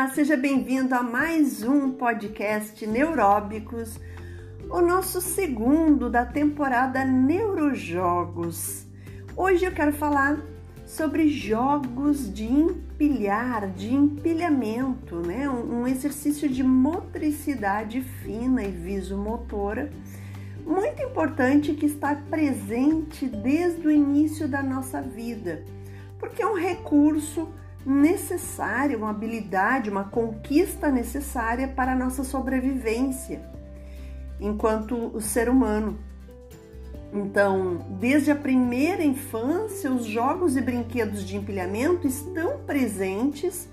Olá, seja bem-vindo a mais um podcast Neuróbicos, o nosso segundo da temporada Neurojogos. Hoje eu quero falar sobre jogos de empilhar, de empilhamento, né? Um exercício de motricidade fina e visomotora, muito importante, que está presente desde o início da nossa vida, porque é um recurso necessário, uma habilidade, uma conquista necessária para a nossa sobrevivência enquanto o ser humano. Então, desde a primeira infância, os jogos e brinquedos de empilhamento estão presentes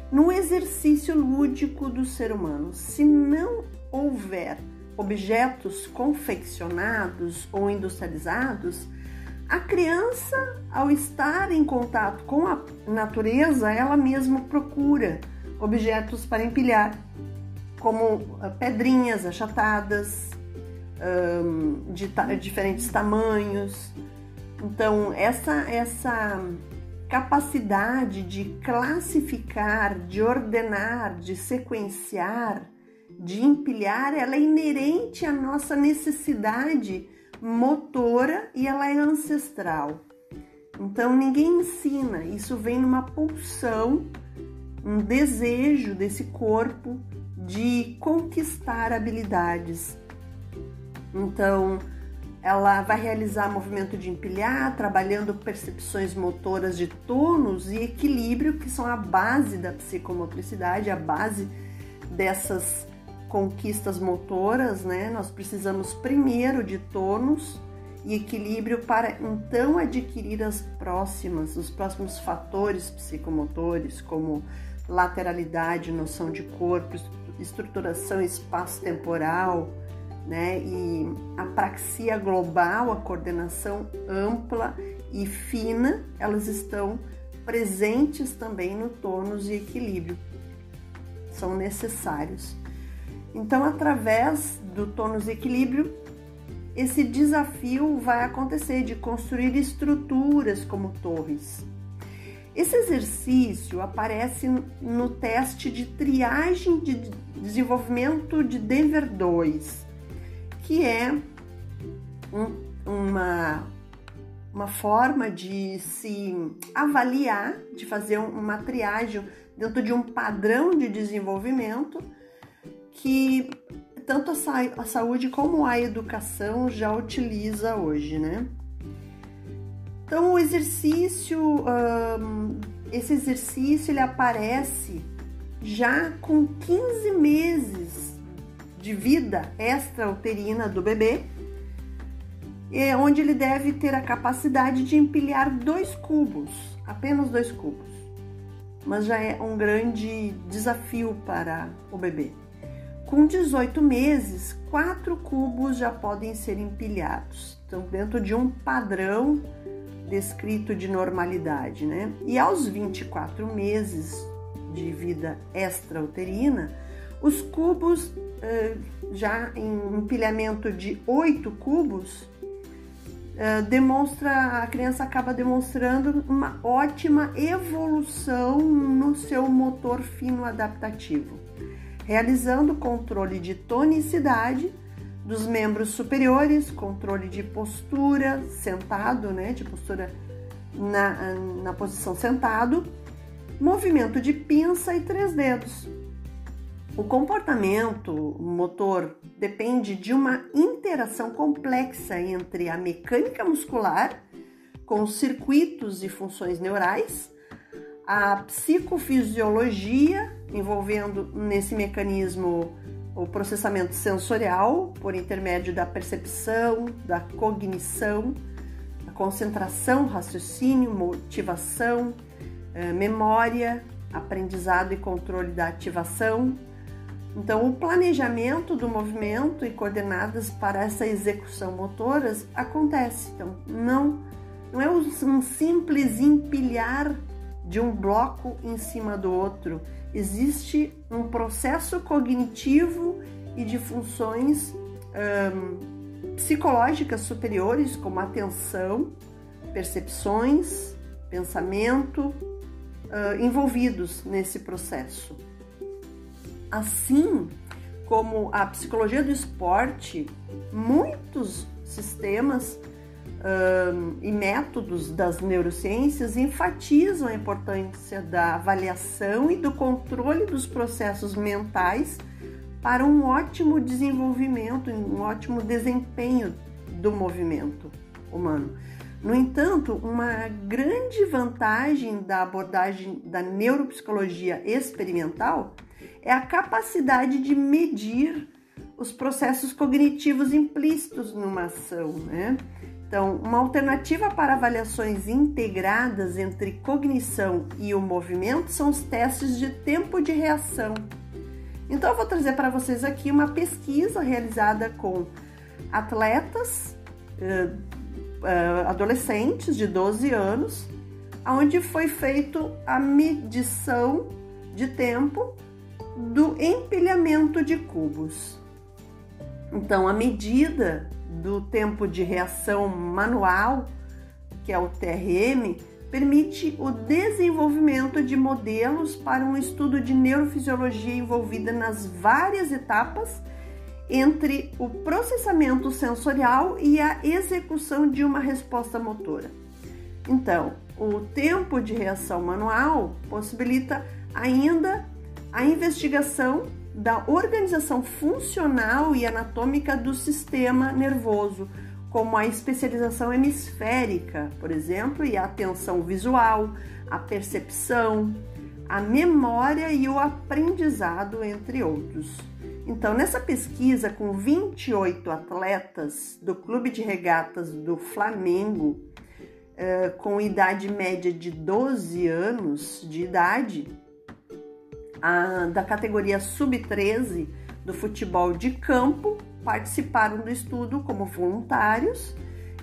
no exercício lúdico do ser humano. Se não houver objetos confeccionados ou industrializados, a criança, ao estar em contato com a natureza, ela mesma procura objetos para empilhar, como pedrinhas achatadas, de diferentes tamanhos. Então, essa capacidade de classificar, de ordenar, de sequenciar, de empilhar, ela é inerente à nossa necessidade motora e ela é ancestral. Então ninguém ensina, isso vem numa pulsão, um desejo desse corpo de conquistar habilidades. Então ela vai realizar movimento de empilhar, trabalhando percepções motoras de tônus e equilíbrio, que são a base da psicomotricidade, a base dessas conquistas motoras, né? Nós precisamos primeiro de tônus e equilíbrio para então adquirir os próximos fatores psicomotores, como lateralidade, noção de corpo, estruturação espaço-temporal, né? E apraxia global, a coordenação ampla e fina, elas estão presentes também no tônus e equilíbrio, são necessários. Então, através do tônus e equilíbrio, esse desafio vai acontecer de construir estruturas como torres. Esse exercício aparece no teste de triagem de desenvolvimento de Denver 2, que é uma forma de se avaliar, de fazer uma triagem dentro de um padrão de desenvolvimento que tanto a saúde como a educação já utiliza hoje, né? Então, esse exercício ele aparece já com 15 meses de vida extrauterina do bebê, onde ele deve ter a capacidade de empilhar 2 cubos, apenas 2 cubos, mas já é um grande desafio para o bebê. Com 18 meses, 4 cubos já podem ser empilhados, então dentro de um padrão descrito de normalidade, né? E aos 24 meses de vida extrauterina, os cubos, já em empilhamento de 8 cubos, a criança acaba demonstrando uma ótima evolução no seu motor fino adaptativo, realizando controle de tonicidade dos membros superiores, controle de postura sentado, né, de postura na posição sentado, movimento de pinça e 3 dedos. O comportamento motor depende de uma interação complexa entre a mecânica muscular, com circuitos e funções neurais, a psicofisiologia, envolvendo nesse mecanismo o processamento sensorial por intermédio da percepção, da cognição, a concentração, raciocínio, motivação, memória, aprendizado e controle da ativação. Então, o planejamento do movimento e coordenadas para essa execução motoras acontece. Então, não é um simples empilhar de um bloco em cima do outro. Existe um processo cognitivo e de funções psicológicas superiores, como atenção, percepções, pensamento, envolvidos nesse processo. Assim como a psicologia do esporte, muitos sistemas e métodos das neurociências enfatizam a importância da avaliação e do controle dos processos mentais para um ótimo desenvolvimento, um ótimo desempenho do movimento humano. No entanto, uma grande vantagem da abordagem da neuropsicologia experimental é a capacidade de medir os processos cognitivos implícitos numa ação, né? Então, uma alternativa para avaliações integradas entre cognição e o movimento são os testes de tempo de reação. Então, eu vou trazer para vocês aqui uma pesquisa realizada com atletas adolescentes de 12 anos, onde foi feito a medição de tempo do empilhamento de cubos. Então, a medida do tempo de reação manual, que é o TRM, permite o desenvolvimento de modelos para um estudo de neurofisiologia envolvida nas várias etapas entre o processamento sensorial e a execução de uma resposta motora. Então, o tempo de reação manual possibilita ainda a investigação da organização funcional e anatômica do sistema nervoso, como a especialização hemisférica, por exemplo, e a atenção visual, a percepção, a memória e o aprendizado, entre outros. Então, nessa pesquisa com 28 atletas do Clube de Regatas do Flamengo, com idade média de 12 anos de idade, da categoria sub-13 do futebol de campo, participaram do estudo como voluntários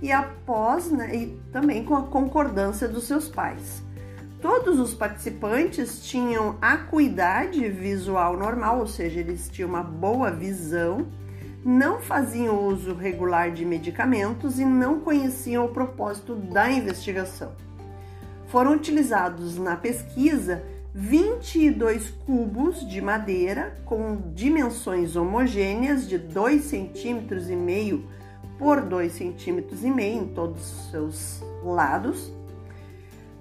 e e também com a concordância dos seus pais. Todos os participantes tinham acuidade visual normal, ou seja, eles tinham uma boa visão, não faziam uso regular de medicamentos e não conheciam o propósito da investigação. Foram utilizados na pesquisa 22 cubos de madeira com dimensões homogêneas de 2,5 cm por 2,5 cm em todos os seus lados,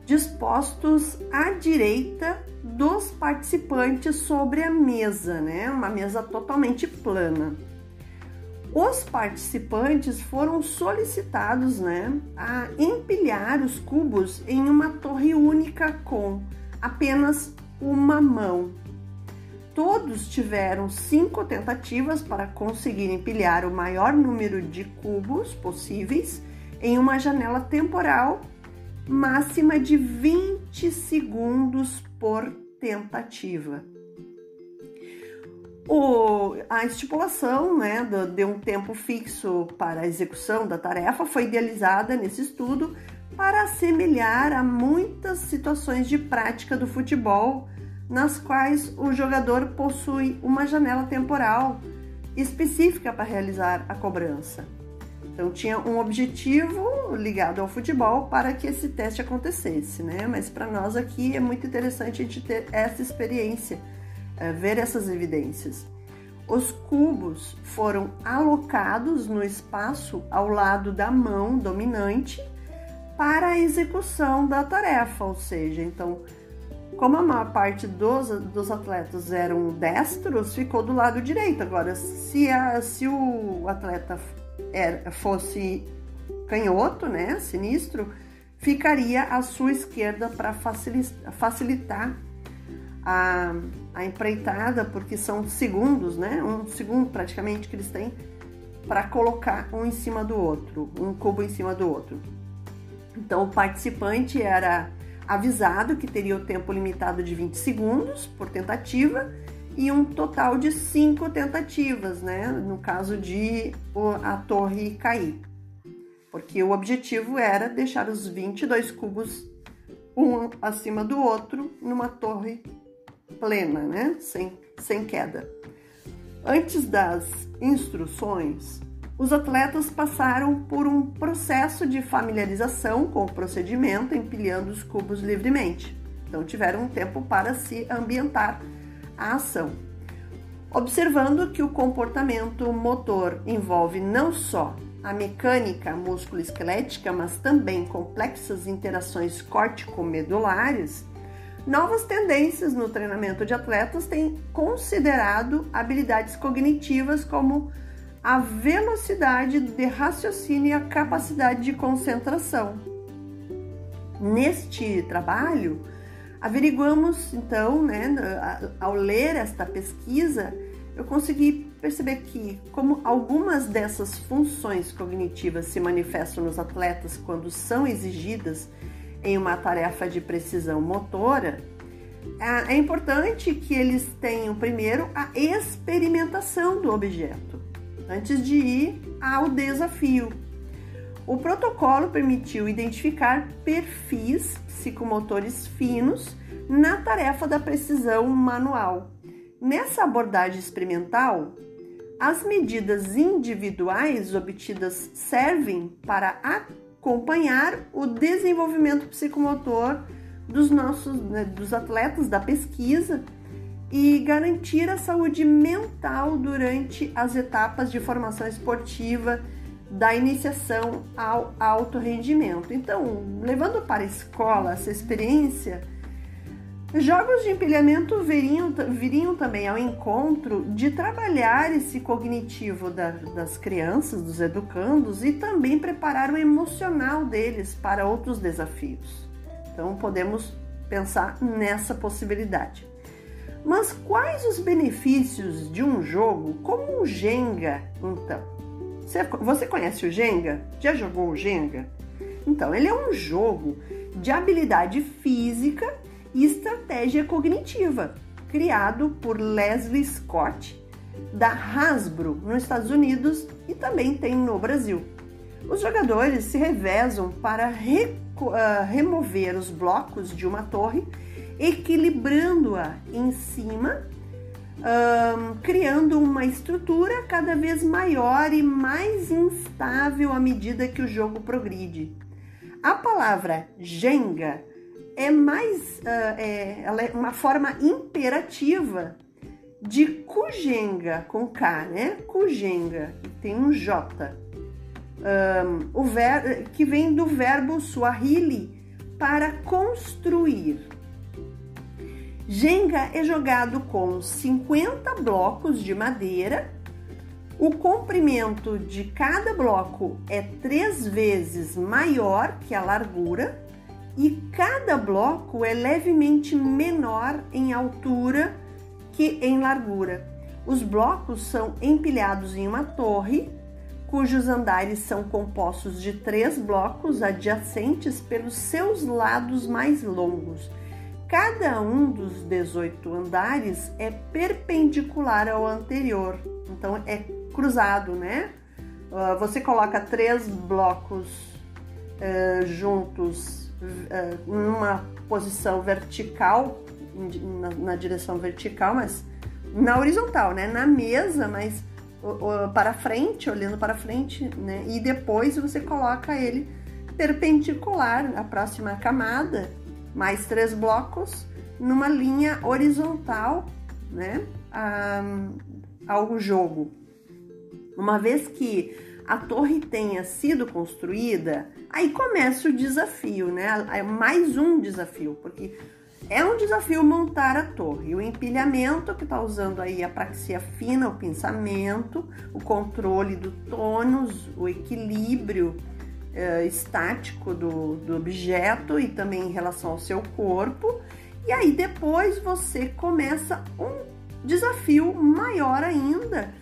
dispostos à direita dos participantes sobre a mesa, né? Uma mesa totalmente plana. Os participantes foram solicitados, né, a empilhar os cubos em uma torre única com apenas uma mão. Todos tiveram 5 tentativas para conseguir empilhar o maior número de cubos possíveis em uma janela temporal máxima de 20 segundos por tentativa. A estipulação, né, de um tempo fixo para a execução da tarefa foi idealizada nesse estudo para assemelhar a muitas situações de prática do futebol, nas quais o jogador possui uma janela temporal específica para realizar a cobrança. Então, tinha um objetivo ligado ao futebol para que esse teste acontecesse, né? Mas para nós aqui é muito interessante a gente ter essa experiência, ver essas evidências. Os cubos foram alocados no espaço ao lado da mão dominante para a execução da tarefa, ou seja, então, como a maior parte dos atletas eram destros, ficou do lado direito. Agora, se o atleta fosse canhoto, né, sinistro, ficaria à sua esquerda para facilitar a empreitada, porque são segundos, né, um segundo praticamente que eles têm para colocar um em cima do outro, um cubo em cima do outro. Então, o participante era avisado que teria o tempo limitado de 20 segundos por tentativa e um total de 5 tentativas, né? No caso de a torre cair. Porque o objetivo era deixar os 22 cubos um acima do outro numa torre plena, né? Sem queda. Antes das instruções, os atletas passaram por um processo de familiarização com o procedimento, empilhando os cubos livremente. Então, tiveram um tempo para se ambientar à ação. observando que o comportamento motor envolve não só a mecânica músculo-esquelética, mas também complexas interações córtico-medulares. Novas tendências no treinamento de atletas têm considerado habilidades cognitivas como a velocidade de raciocínio e a capacidade de concentração. Neste trabalho, averiguamos então, ao ler esta pesquisa, eu consegui perceber que, como algumas dessas funções cognitivas se manifestam nos atletas quando são exigidas em uma tarefa de precisão motora, é importante que eles tenham primeiro a experimentação do objeto, antes de ir ao desafio. O protocolo permitiu identificar perfis psicomotores finos na tarefa da precisão manual. Nessa abordagem experimental, as medidas individuais obtidas servem para acompanhar o desenvolvimento psicomotor dos atletas da pesquisa e garantir a saúde mental durante as etapas de formação esportiva da iniciação ao alto rendimento. Então, levando para a escola essa experiência, jogos de empilhamento viriam também ao encontro de trabalhar esse cognitivo das crianças, dos educandos, e também preparar o emocional deles para outros desafios. Então, podemos pensar nessa possibilidade. Mas quais os benefícios de um jogo como o Jenga, então? Você conhece o Jenga? Já jogou o Jenga? Então, ele é um jogo de habilidade física e estratégia cognitiva, criado por Leslie Scott, da Hasbro, nos Estados Unidos, e também tem no Brasil. Os jogadores se revezam para remover os blocos de uma torre, equilibrando-a em cima, criando uma estrutura cada vez maior e mais instável à medida que o jogo progride. A palavra Jenga ela é uma forma imperativa de Kujenga, com K, né? Kujenga, tem um J, que vem do verbo Swahili para construir. Jenga é jogado com 50 blocos de madeira. O comprimento de cada bloco é 3 vezes maior que a largura e cada bloco é levemente menor em altura que em largura. Os blocos são empilhados em uma torre, cujos andares são compostos de 3 blocos adjacentes pelos seus lados mais longos. Cada um dos 18 andares é perpendicular ao anterior, então é cruzado, né? Você coloca 3 blocos juntos numa posição vertical, na direção vertical, mas na horizontal, né? Na mesa, mas para frente, olhando para frente, né? E depois você coloca ele perpendicular à próxima camada, mais 3 blocos numa linha horizontal, né, ao jogo. Uma vez que a torre tenha sido construída, aí começa o desafio, né? É mais um desafio, porque é um desafio montar a torre. O empilhamento, que está usando aí a praxia fina, o pensamento, o controle do tônus, o equilíbrio estático do objeto e também em relação ao seu corpo. E aí depois você começa um desafio maior ainda,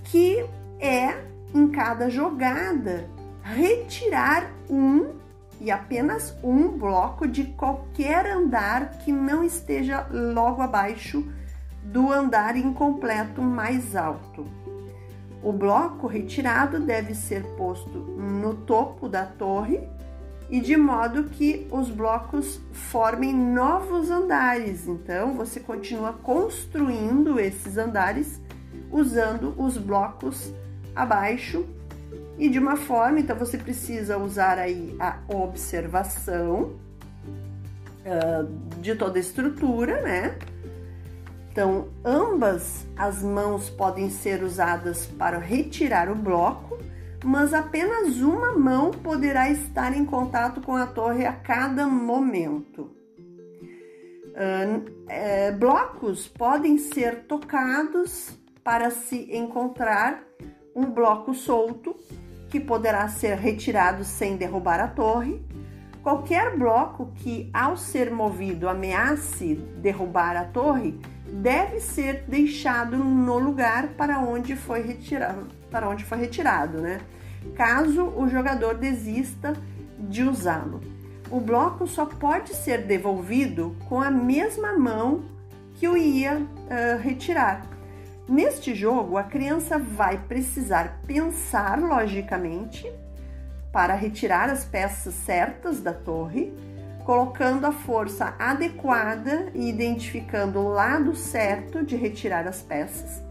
que é, em cada jogada, retirar e apenas um bloco de qualquer andar que não esteja logo abaixo do andar incompleto mais alto. O bloco retirado deve ser posto no topo da torre e de modo que os blocos formem novos andares. Então, você continua construindo esses andares usando os blocos abaixo e de uma forma, então você precisa usar aí a observação de toda a estrutura, né? Então, ambas as mãos podem ser usadas para retirar o bloco, mas apenas uma mão poderá estar em contato com a torre a cada momento. Blocos podem ser tocados para se encontrar um bloco solto, que poderá ser retirado sem derrubar a torre. Qualquer bloco que, ao ser movido, ameace derrubar a torre, deve ser deixado no lugar para onde foi retirado, né? Caso o jogador desista de usá-lo. O bloco só pode ser devolvido com a mesma mão que o ia retirar. Neste jogo, a criança vai precisar pensar logicamente para retirar as peças certas da torre, colocando a força adequada e identificando o lado certo de retirar as peças,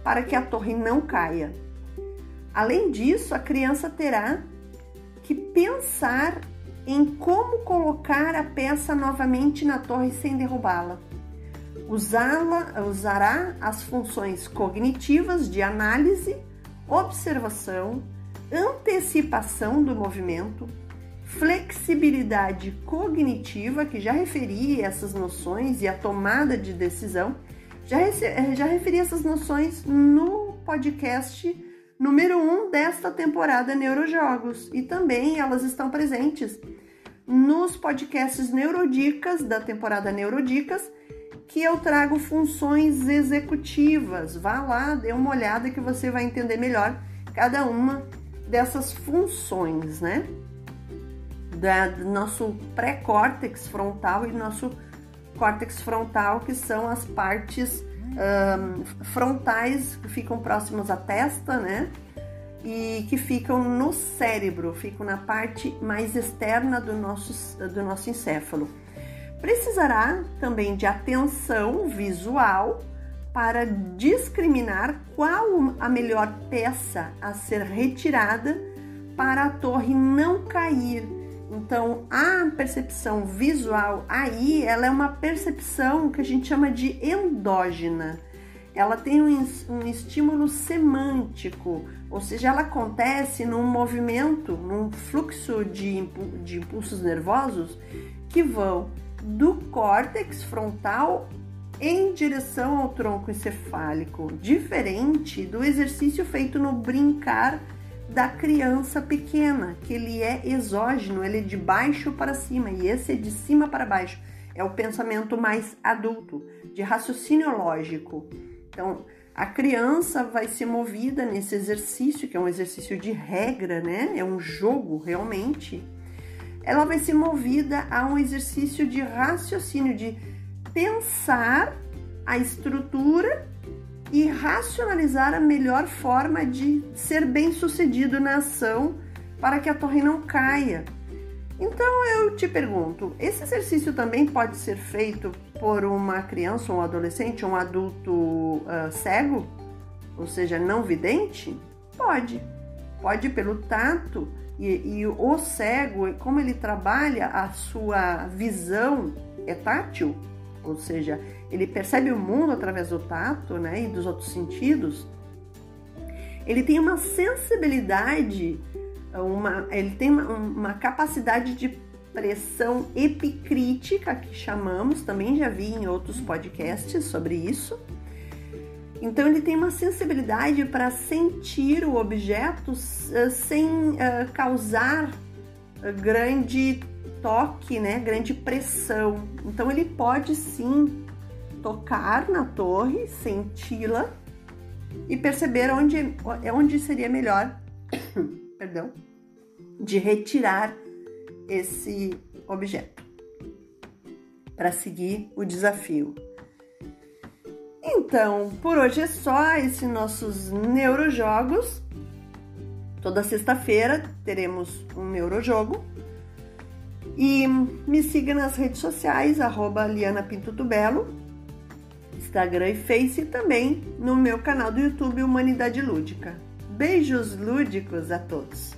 para que a torre não caia. Além disso, a criança terá que pensar em como colocar a peça novamente na torre sem derrubá-la. Usará as funções cognitivas de análise, observação, antecipação do movimento, flexibilidade cognitiva, que já referi essas noções, e a tomada de decisão. Já referi essas noções no podcast número 1 desta temporada Neurojogos, e também elas estão presentes nos podcasts Neurodicas da temporada Neurodicas, que eu trago funções executivas. Vá lá, dê uma olhada que você vai entender melhor cada uma dessas funções, né? Do nosso pré-córtex frontal e nosso córtex frontal, que são as partes frontais que ficam próximas à testa, né? E que ficam no cérebro, ficam na parte mais externa do nosso encéfalo. Precisará também de atenção visual para discriminar qual a melhor peça a ser retirada para a torre não cair. Então, a percepção visual aí, ela é uma percepção que a gente chama de endógena. Ela tem um estímulo semântico, ou seja, ela acontece num movimento, num fluxo de impulsos nervosos que vão do córtex frontal em direção ao tronco encefálico, diferente do exercício feito no brincar da criança pequena, que ele é exógeno, ele é de baixo para cima, e esse é de cima para baixo. É o pensamento mais adulto, de raciocínio lógico. Então, a criança vai ser movida nesse exercício, que é um exercício de regra, né? É um jogo realmente. Ela vai ser movida a um exercício de raciocínio, de pensar a estrutura e racionalizar a melhor forma de ser bem-sucedido na ação para que a torre não caia. Então eu te pergunto, esse exercício também pode ser feito por uma criança, um adolescente, um adulto cego, ou seja, não vidente? Pode. Pode pelo tato. E o cego, como ele trabalha, a sua visão é tátil, ou seja, ele percebe o mundo através do tato, né, e dos outros sentidos. Ele tem uma sensibilidade, ele tem uma capacidade de pressão epicrítica, que chamamos, também já vi em outros podcasts sobre isso. Então, ele tem uma sensibilidade para sentir o objeto sem causar grande toque, né? Grande pressão. Então, ele pode sim tocar na torre, senti-la e perceber onde seria melhor perdão, de retirar esse objeto para seguir o desafio. Então, por hoje é só, esses nossos neurojogos. Toda sexta-feira teremos um neurojogo. E me siga nas redes sociais, @LianaPintoTubelo, Instagram e Face, e também no meu canal do YouTube Humanidade Lúdica. Beijos lúdicos a todos!